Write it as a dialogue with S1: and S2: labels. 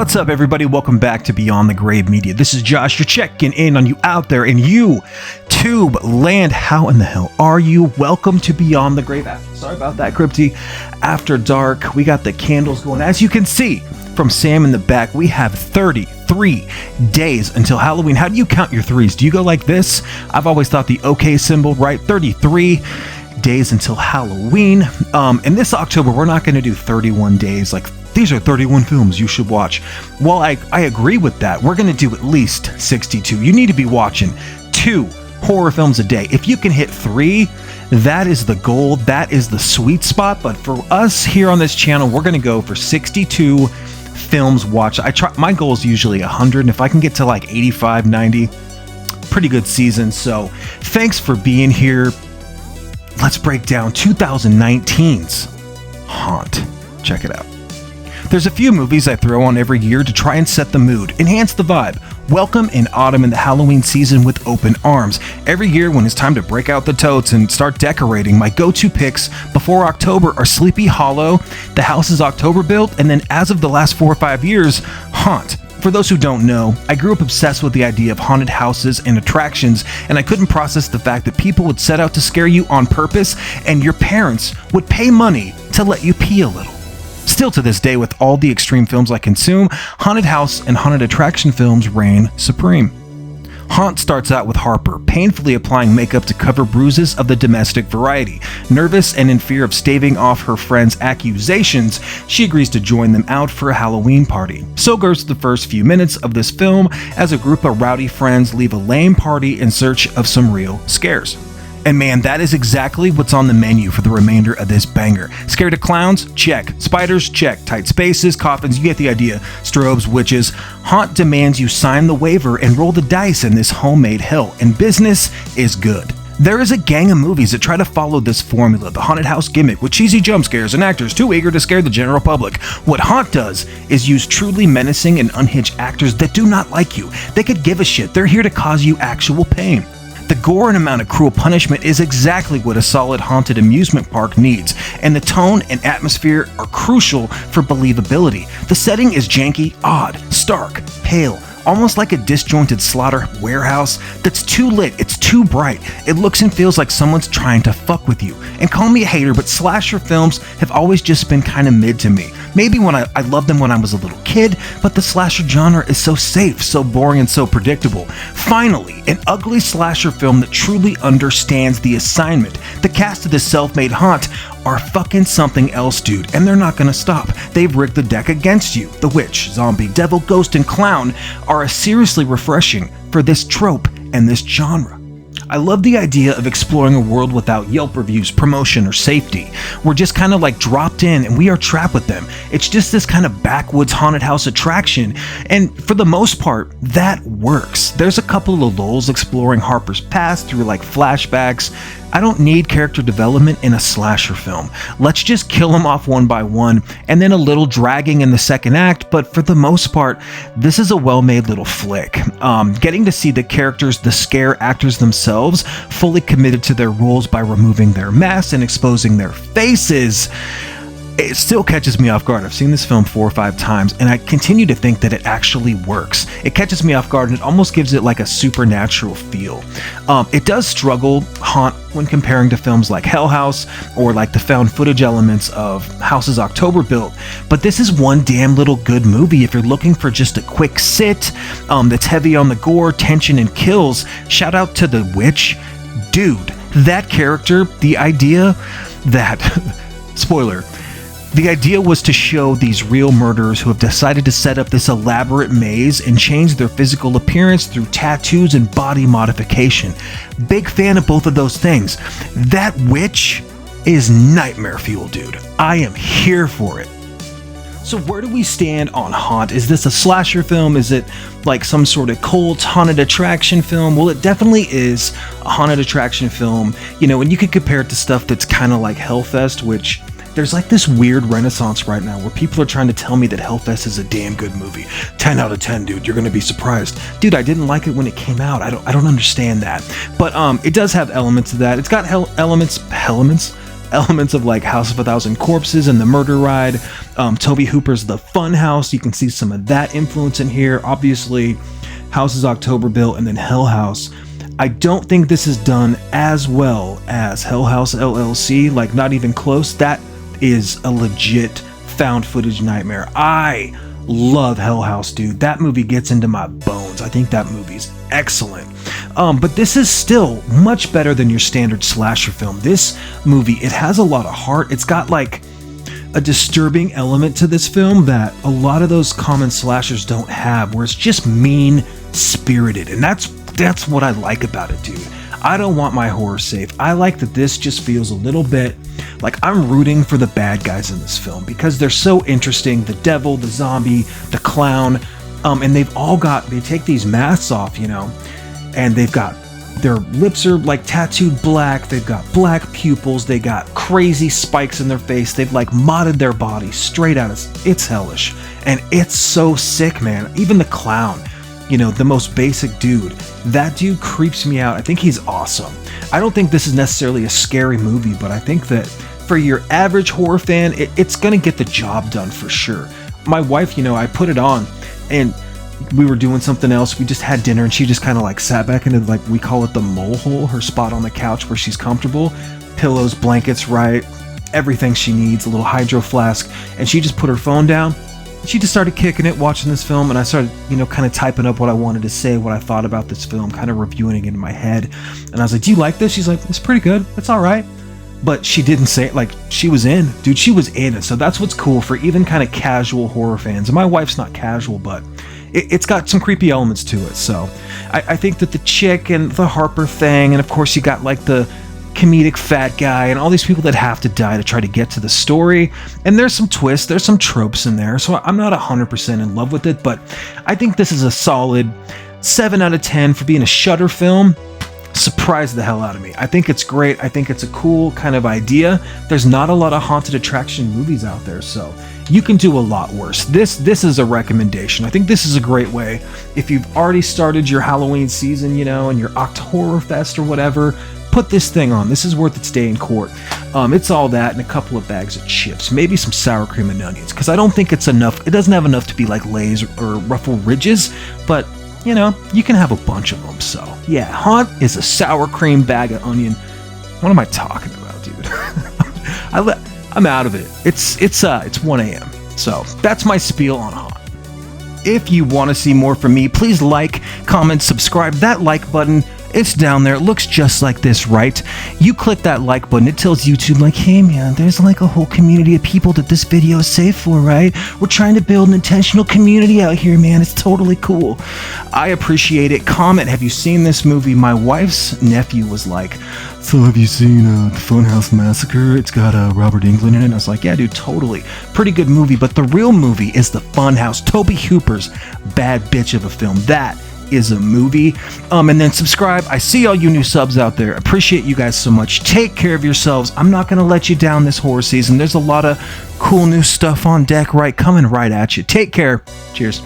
S1: What's up, everybody? Welcome back to Beyond the Grave Media. This is Josh. You're checking in on you out there in YouTube land. How in the hell are you? Welcome to Beyond the Grave. Sorry about that, Crypty. After dark, we got the candles going. As you can see from Sam in the back, we have 33 days until Halloween. How do you count your threes? Do you go like this? I've always thought the OK symbol, right? 33 days until Halloween. And this October, we're not going to do 31 days like these are 31 films you should watch. Well, I agree with that. We're going to do at least 62. You need to be watching 2 horror films a day. If you can hit 3, that is the goal. That is the sweet spot. But for us here on this channel, we're going to go for 62 films watched. My goal is usually 100. And if I can get to like 85, 90, pretty good season. So thanks for being here. Let's break down 2019's Haunt. Check it out. There's a few movies I throw on every year to try and set the mood, enhance the vibe, welcome in autumn and the Halloween season with open arms. Every year when it's time to break out the totes and start decorating, my go-to picks before October are Sleepy Hollow, The House is October Built, and then as of the last 4 or 5 years, Haunt. For those who don't know, I grew up obsessed with the idea of haunted houses and attractions, and I couldn't process the fact that people would set out to scare you on purpose, and your parents would pay money to let you pee a little. Still to this day, with all the extreme films I consume, haunted house and haunted attraction films reign supreme. Haunt starts out with Harper, painfully applying makeup to cover bruises of the domestic variety. Nervous and in fear of staving off her friend's accusations, she agrees to join them out for a Halloween party. So goes the first few minutes of this film as a group of rowdy friends leave a lame party in search of some real scares. And man, that is exactly what's on the menu for the remainder of this banger. Scared of clowns? Check. Spiders? Check. Tight spaces, coffins, you get the idea. Strobes, witches. Haunt demands you sign the waiver and roll the dice in this homemade hell, and business is good. There is a gang of movies that try to follow this formula, the haunted house gimmick, with cheesy jump scares and actors too eager to scare the general public. What Haunt does is use truly menacing and unhinged actors that do not like you. They could give a shit. They're here to cause you actual pain. The gore and amount of cruel punishment is exactly what a solid haunted amusement park needs, and the tone and atmosphere are crucial for believability. The setting is janky, odd, stark, pale, almost like a disjointed slaughter warehouse that's too lit, it's too bright. It looks and feels like someone's trying to fuck with you. And call me a hater, but slasher films have always just been kind of mid to me. Maybe when I loved them when I was a little kid, but the slasher genre is so safe, so boring, and so predictable. Finally, an ugly slasher film that truly understands the assignment. The cast of this self-made Haunt are fucking something else, dude, and they're not gonna stop. They've rigged the deck against you. The witch, zombie, devil, ghost, and clown are seriously refreshing for this trope and this genre. I love the idea of exploring a world without Yelp reviews, promotion, or safety. We're just kind of like dropped in and we are trapped with them. It's just this kind of backwoods haunted house attraction, and for the most part, that works. There's a couple of lulls exploring Harper's past through like flashbacks. I don't need character development in a slasher film. Let's just kill them off one by one, and then a little dragging in the second act, but for the most part, this is a well-made little flick. Getting to see the characters, the scare actors themselves, fully committed to their roles by removing their masks and exposing their faces, it still catches me off guard. I've seen this film 4 or 5 times, and I continue to think that it actually works. It catches me off guard, and it almost gives it like a supernatural feel. It does struggle, Haunt, when comparing to films like Hell House or like the found footage elements of House is October Built, but this is one damn little good movie if you're looking for just a quick sit that's heavy on the gore, tension, and kills. Shout out to the witch. Dude, that character, the idea that... spoiler... The idea was to show these real murderers who have decided to set up this elaborate maze and change their physical appearance through tattoos and body modification. Big fan of both of those things. That witch is nightmare fuel, dude. I am here for it. So where do we stand on Haunt? Is this a slasher film? Is it like some sort of cult haunted attraction film? Well, it definitely is a haunted attraction film, you know, and you could compare it to stuff that's kind of like Hellfest, which... There's like this weird renaissance right now where people are trying to tell me that Hellfest is a damn good movie. 10 out of 10, dude. You're going to be surprised. Dude, I didn't like it when it came out. I don't understand that. But it does have elements of that. It's got elements elements of like House of a Thousand Corpses and The Murder Ride. Tobe Hooper's The Fun House, you can see some of that influence in here. Obviously, House's October Bill, and then Hell House. I don't think this is done as well as Hell House LLC, like not even close. That is a legit found footage nightmare. I love Hell House, dude. That movie gets into my bones. I think that movie's excellent. But this is still much better than your standard slasher film. This movie, it has a lot of heart. It's got like a disturbing element to this film that a lot of those common slashers don't have, where it's just mean-spirited. And that's what I like about it, dude. I don't want my horror safe. I like that this just feels a little bit like I'm rooting for the bad guys in this film because they're so interesting. The devil, the zombie, the clown, and they take these masks off, you know, and they've got, their lips are like tattooed black, they've got black pupils, they got crazy spikes in their face, they've like modded their body straight out. It's hellish, and it's so sick, man. Even the clown, you know, the most basic dude, that dude creeps me out. I think he's awesome. I don't think this is necessarily a scary movie, but I think that for your average horror fan, it's gonna get the job done for sure. My wife, you know, I put it on and we were doing something else. We just had dinner and she just kind of like sat back into, like, we call it the mole hole, her spot on the couch where she's comfortable. Pillows, blankets, right? Everything she needs, a little hydro flask. And she just put her phone down. She just started kicking it, watching this film, and I started, you know, kind of typing up what I wanted to say, what I thought about this film, kind of reviewing it in my head. And I was like, do you like this? She's like, it's pretty good. It's all right. But she didn't say it. Like, she was in. Dude, she was in it. So that's what's cool for even kind of casual horror fans. And my wife's not casual, but it's got some creepy elements to it. So I think that the chick and the Harper thing, and of course you got like the comedic fat guy and all these people that have to die to try to get to the story, and there's some twists, there's some tropes in there, so I'm not 100% in love with it, but I think this is a solid 7 out of 10 for being a Shudder film. Surprised the hell out of me. I think it's great. I think it's a cool kind of idea. There's not a lot of haunted attraction movies out there, so you can do a lot worse. This is a recommendation. I think this is a great way if you've already started your Halloween season, you know, and your October Fest or whatever. Put this thing on. This is worth its day in court. It's all that and a couple of bags of chips, maybe some sour cream and onions, because I don't think it's enough. It doesn't have enough to be like Lay's or Ruffle Ridges, but you know, you can have a bunch of them. So yeah, Haunt is a sour cream bag of onion. What am I talking about, dude? I'm out of it. It's 1 a.m. So that's my spiel on Haunt. If you want to see more from me, please like, comment, subscribe. That like button, it's down there. It looks just like this, right? You click that like button, it tells YouTube like, hey man, there's like a whole community of people that this video is safe for, right? We're trying to build an intentional community out here, man. It's totally cool. I appreciate it. Comment, have you seen this movie? My wife's nephew was like, so have you seen the Funhouse Massacre? It's got Robert Englund in it. And I was like, yeah, dude, totally. Pretty good movie, but the real movie is The Funhouse. Tobe Hooper's bad bitch of a film. That is a movie. And then subscribe. I see all you new subs out there. Appreciate you guys so much. Take care of yourselves. I'm not going to let you down this horror season. There's a lot of cool new stuff on deck, right? Coming right at you. Take care. Cheers.